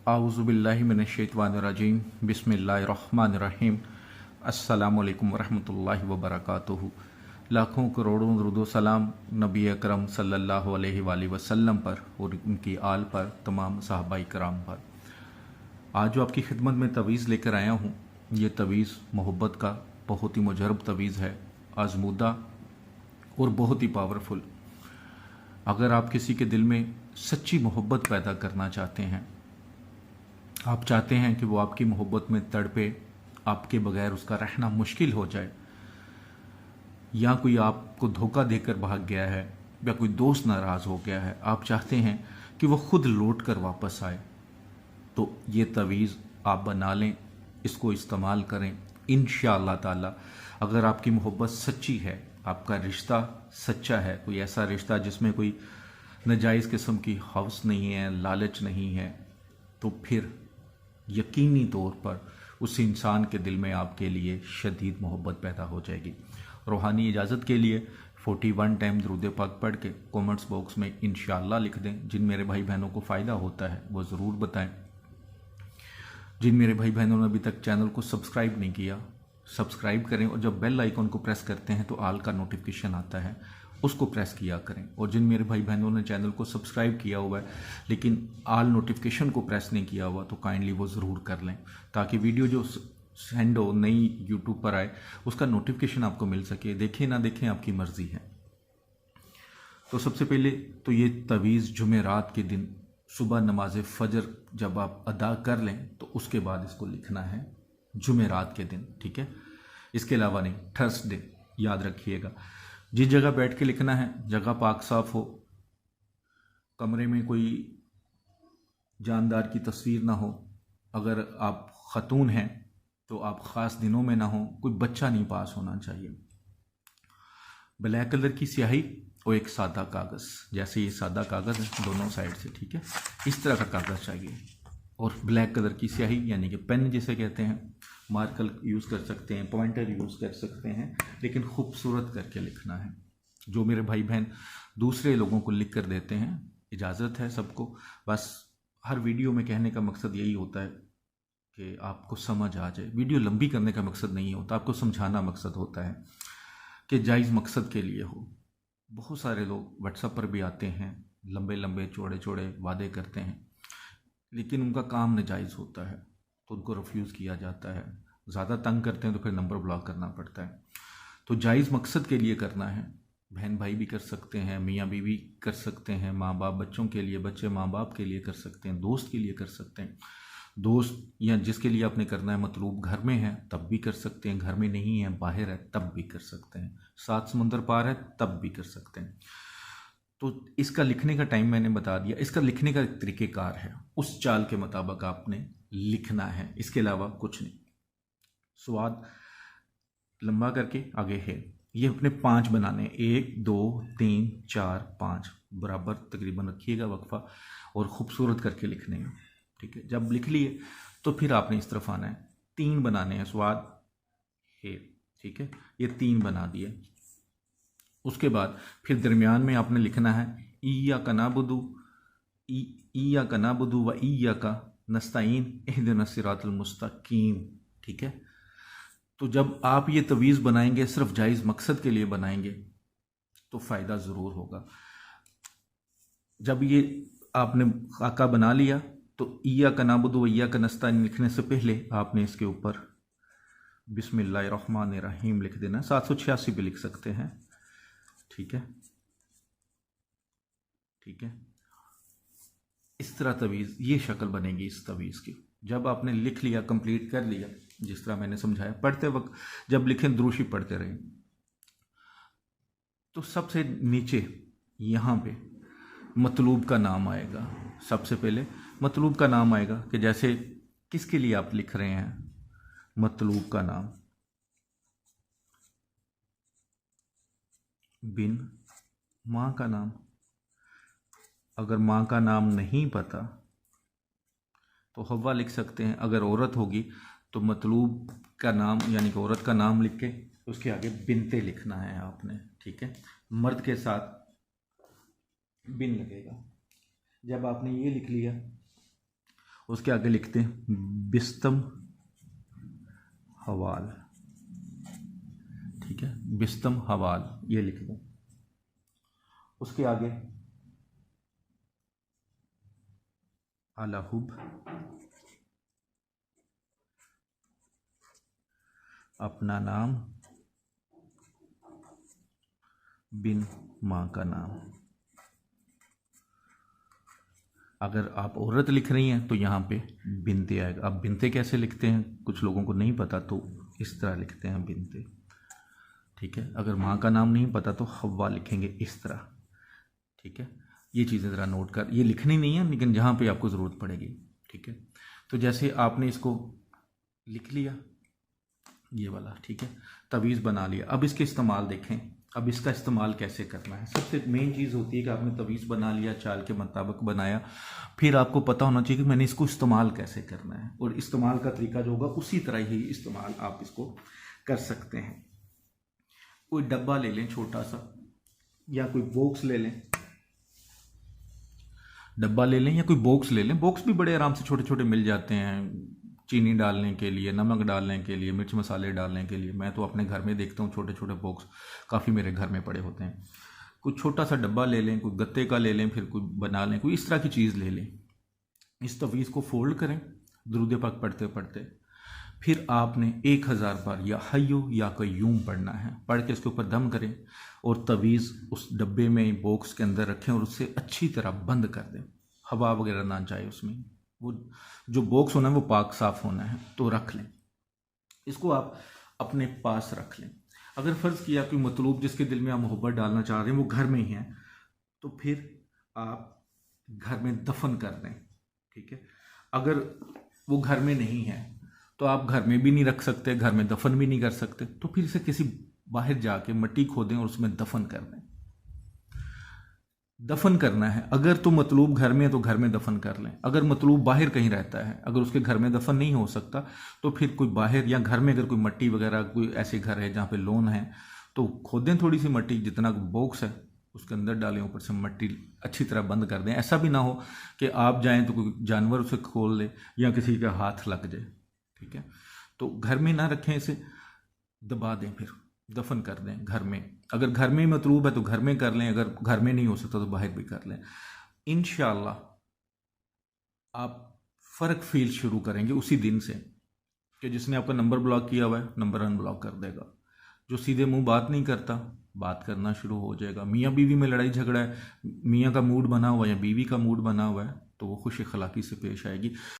आऊज़ुबिल्लाहि मिनश्शैतानिर्रजीम बिस्मिल्लाहिर्रहमानिर्रहीम अस्सलामु अलैकुम वरहमतुल्लाहि वबरकातुहू। लाखों करोड़ों दुरूद सलाम नबी अकरम सल्लल्लाहु अलैहि वसल्लम पर और उनकी आल पर, तमाम सहाबाई कराम पर। आज जो आपकी खिदमत में तवीज़ लेकर आया हूँ, ये तवीज़ मोहब्बत का बहुत ही मुजरब तवीज़ है, आजमूदा और बहुत ही पावरफुल। अगर आप किसी के दिल में सच्ची मोहब्बत पैदा करना चाहते हैं, आप चाहते हैं कि वो आपकी मोहब्बत में तड़पे, आपके बगैर उसका रहना मुश्किल हो जाए, या कोई आपको धोखा देकर भाग गया है, या कोई दोस्त नाराज़ हो गया है, आप चाहते हैं कि वो खुद लौट कर वापस आए, तो ये तवीज़ आप बना लें, इसको इस्तेमाल करें। इंशाअल्लाह ताला अगर आपकी मोहब्बत सच्ची है, आपका रिश्ता सच्चा है, कोई ऐसा रिश्ता जिसमें कोई नाजायज़ किस्म की हवस नहीं है, लालच नहीं है, तो फिर यकीनी तौर पर उस इंसान के दिल में आपके लिए शदीद मोहब्बत पैदा हो जाएगी। रूहानी इजाज़त के लिए 41 टाइम दुरूद पाक पढ़ के कमेंट्स बॉक्स में इंशाअल्लाह लिख दें। जिन मेरे भाई बहनों को फ़ायदा होता है वो ज़रूर बताएं। जिन मेरे भाई बहनों ने अभी तक चैनल को सब्सक्राइब नहीं किया, सब्सक्राइब करें, और जब बेल आइकन को प्रेस करते हैं तो आल का नोटिफिकेशन आता है, उसको प्रेस किया करें। और जिन मेरे भाई बहनों ने चैनल को सब्सक्राइब किया हुआ है लेकिन आल नोटिफिकेशन को प्रेस नहीं किया हुआ, तो काइंडली वो ज़रूर कर लें, ताकि वीडियो जो सेंड हो नई यूट्यूब पर आए उसका नोटिफिकेशन आपको मिल सके। देखें ना देखें, आपकी मर्ज़ी है। तो सबसे पहले तो ये तवीज़ जुमेरात के दिन सुबह नमाज फ़जर जब आप अदा कर लें तो उसके बाद इसको लिखना है, जुमेरात के दिन, ठीक है। इसके अलावा नहीं, थर्सडे याद रखिएगा। जिस जगह बैठ के लिखना है जगह पाक साफ हो, कमरे में कोई जानदार की तस्वीर ना हो, अगर आप ख़तून हैं तो आप ख़ास दिनों में ना हो, कोई बच्चा नहीं पास होना चाहिए। ब्लैक कलर की स्याही और एक सादा कागज़, जैसे ये सादा कागज़ है दोनों साइड से, ठीक है, इस तरह का कागज़ चाहिए। और ब्लैक कलर की स्याही यानी कि पेन जिसे कहते हैं, मार्कर यूज़ कर सकते हैं, पॉइंटर यूज़ कर सकते हैं, लेकिन खूबसूरत करके लिखना है। जो मेरे भाई बहन दूसरे लोगों को लिख कर देते हैं, इजाज़त है सबको। बस हर वीडियो में कहने का मकसद यही होता है कि आपको समझ आ जाए। वीडियो लंबी करने का मकसद नहीं होता, आपको समझाना मकसद होता है कि जायज़ मकसद के लिए हो। बहुत सारे लोग व्हाट्सएप पर भी आते हैं, लंबे लंबे चौड़े चौड़े वादे करते हैं, लेकिन उनका काम नाजायज़ होता है तो उनको रिफ्यूज़ किया जाता है। ज़्यादा तंग करते हैं तो फिर नंबर ब्लॉक करना पड़ता है। तो जायज़ मकसद के लिए करना है। बहन भाई भी कर सकते हैं, मियाँ बीवी कर सकते हैं, माँ बाप बच्चों के लिए, बच्चे माँ बाप के लिए कर सकते हैं, दोस्त के लिए कर सकते हैं। दोस्त या जिसके लिए आपने करना है मतलूब घर में है तब भी कर सकते हैं, घर में नहीं है बाहर है तब भी कर सकते हैं, 7 समुंदर पार है तब भी कर सकते हैं। तो इसका लिखने का टाइम मैंने बता दिया। इसका लिखने का एक तरीक़ेकार है, उस चाल के मुताबिक आपने लिखना है, इसके अलावा कुछ नहीं। स्वाद लंबा करके आगे है, ये अपने 5 बनाने हैं, 1 2 3 4 5 बराबर तकरीबन रखिएगा वक्फा, और ख़ूबसूरत करके लिखने हैं, ठीक है। जब लिख लिए तो फिर आपने इस तरफ आना है, 3 बनाने हैं, स्वाद है, ठीक है, ये 3 बना दिए। उसके बाद फिर दरमियान में आपने लिखना है इय्याका नअबुदु व इय्याका नस्तईन इहदिनस सिरातल मुस्तकीम, ठीक है। तो जब आप ये तवीज़ बनाएंगे सिर्फ जायज़ मकसद के लिए बनाएंगे तो फ़ायदा ज़रूर होगा। जब ये आपने खाका बना लिया तो इय्याका नअबुदु व इय्याका नस्तईन लिखने से पहले आपने इसके ऊपर बिस्मिल्लाहिर्रहमानिर्रहीम लिख देना। 786 भी लिख सकते हैं, ठीक है, ठीक है। इस तरह तवीज़, ये शक्ल बनेगी इस तवीज़ की। जब आपने लिख लिया, कंप्लीट कर लिया, जिस तरह मैंने समझाया, पढ़ते वक्त जब लिखें दुरूशी पढ़ते रहें। तो सबसे नीचे यहाँ पे मतलूब का नाम आएगा। सबसे पहले मतलूब का नाम आएगा कि जैसे किसके लिए आप लिख रहे हैं, मतलूब का नाम, बिन माँ का नाम। अगर माँ का नाम नहीं पता तो हवा लिख सकते हैं। अगर औरत होगी तो मतलूब का नाम यानी कि औरत का नाम लिख के उसके आगे बिनते लिखना है आपने, ठीक है। मर्द के साथ बिन लगेगा। जब आपने ये लिख लिया उसके आगे लिखते हैं बिस्तम हवाल, ठीक है, बिस्तम हवाल ये लिख दो। उसके आगे अलाहुब, अपना नाम, बिन माँ का नाम। अगर आप औरत लिख रही हैं तो यहाँ पे बिनते आएगा। अब बिनते कैसे लिखते हैं कुछ लोगों को नहीं पता, तो इस तरह लिखते हैं बिनते, ठीक है। अगर माँ का नाम नहीं पता तो हव्वा लिखेंगे इस तरह, ठीक है। ये चीज़ें ज़रा नोट कर, ये लिखनी नहीं है लेकिन जहाँ पे आपको ज़रूरत पड़ेगी, ठीक है। तो जैसे आपने इसको लिख लिया ये वाला, ठीक है, तवीज़ बना लिया। अब इसके इस्तेमाल देखें, अब इसका इस्तेमाल कैसे करना है। सबसे मेन चीज़ होती है कि आपने तवीज़ बना लिया, चाल के मुताबिक बनाया, फिर आपको पता होना चाहिए कि मैंने इसको इस्तेमाल कैसे करना है, और इस्तेमाल का तरीका जो होगा उसी तरह ही इस्तेमाल आप इसको कर सकते हैं। कोई डब्बा ले लें छोटा सा, या कोई बॉक्स ले लें, डब्बा ले लें या कोई बॉक्स ले लें। बॉक्स भी बड़े आराम से छोटे छोटे मिल जाते हैं, चीनी डालने के लिए, नमक डालने के लिए, मिर्च मसाले डालने के लिए। मैं तो अपने घर में देखता हूँ छोटे छोटे बॉक्स काफ़ी मेरे घर में पड़े होते हैं। कोई छोटा सा डब्बा ले लें, कोई गत्ते का ले लें, फिर कोई बना लें, कोई इस तरह की चीज़ ले लें। इस तवीज़ को फोल्ड करें दुरूद पाक पढ़ते पढ़ते, फिर आपने 1000 बार या हय्यु या कय्यूम पढ़ना है। पढ़ के उसके ऊपर दम करें और तवीज़ उस डब्बे में बॉक्स के अंदर रखें और उससे अच्छी तरह बंद कर दें, हवा वगैरह ना जाए उसमें। वो जो बॉक्स होना है वो पाक साफ होना है, तो रख लें। इसको आप अपने पास रख लें। अगर फ़र्ज़ किया कोई मतलूब जिसके दिल में आप मोहब्बत डालना चाह रहे हैं वो घर में ही है, तो फिर आप घर में दफन कर दें, ठीक है। अगर वो घर में नहीं है तो आप घर में भी नहीं रख सकते, घर में दफन भी नहीं कर सकते, तो फिर इसे किसी बाहर जाके मिट्टी खोदें और उसमें दफन कर दें। दफन करना है, अगर तो मतलूब घर में है तो घर में दफन कर लें। अगर मतलूब बाहर कहीं रहता है, अगर उसके घर में दफन नहीं हो सकता तो फिर कोई बाहर या घर में, अगर कोई मट्टी वगैरह, कोई ऐसे घर है जहाँ पे लोन है, तो खोदें थोड़ी सी मट्टी, जितना बॉक्स है उसके अंदर डालें, ऊपर से मट्टी अच्छी तरह बंद कर दें। ऐसा भी ना हो कि आप जाएं तो कोई जानवर उसे खोल ले या किसी का हाथ लग जाए, ठीक है। तो घर में ना रखें, इसे दबा दें, फिर दफन कर दें घर में। अगर घर में मतलूब है तो घर में कर लें, अगर घर में नहीं हो सकता तो बाहर भी कर लें। इंशाअल्लाह आप फ़र्क फील शुरू करेंगे उसी दिन से, कि जिसने आपका नंबर ब्लॉक किया हुआ है नंबर अनब्लॉक कर देगा। जो सीधे मुंह बात नहीं करता बात करना शुरू हो जाएगा। मियाँ बीवी में लड़ाई झगड़ा है, मियाँ का मूड बना हुआ है या बीवी का मूड बना हुआ है, तो वो खुश अखलाकी से पेश आएगी।